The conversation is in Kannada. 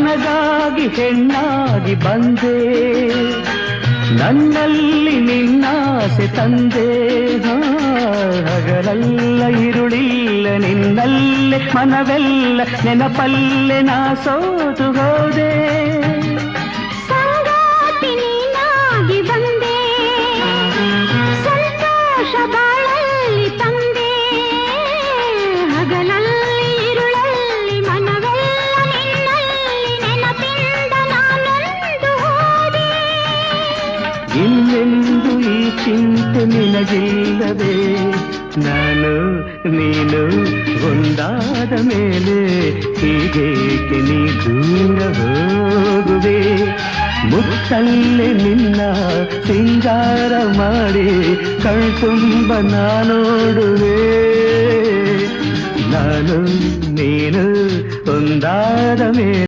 ನನಗಾಗಿ ಹೆಣ್ಣಾಗಿ ಬಂದೆ, ನನ್ನಲ್ಲಿ ನಿನ್ನಾಸೆ ತಂದೆ. ಹಗಲೆಲ್ಲ ಇರುಳಿಲ್ಲ ನಿನ್ನಲ್ಲೇ ಮನವೆಲ್ಲ ನೆನಪಲ್ಲೇ ನಾ ಸೋತು ಹೋದೆ. ಸಂಗಾತಿ ನೀನಾಗಿ ಬಂದೆ, ಸಂತೋಷ ಬಾಳಲ್ಲಿ ತಂದೆ. ಹಗಲಲ್ಲಿ ಇರುಳಲ್ಲಿ ಮನವೆಲ್ಲ ನಿನ್ನಲ್ಲಿ ನೆನಪಿಂದ ನಾನೊಂದು ಹೋದೆ. ಇನ್ನೆಂದು ಈ ಚಿಂತೆ ನಿನಗಿಲ್ಲವೇ, ನಾನು ನೀನು ಒಂದಾದ ಮೇಲೆ ಹೀಗೇಕೆ ನೀ ದೂರ ಹೋಗುವೆ. ಮುತ್ತಲ್ಲೇ ನಿನ್ನ ಸಿಂಗಾರ ಮಾಡಿ ಕಣ್ತುಂಬ ನಾನೋಡುವೆ. ನಾನು ನೀನು ಒಂದಾದ ಮೇಲೆ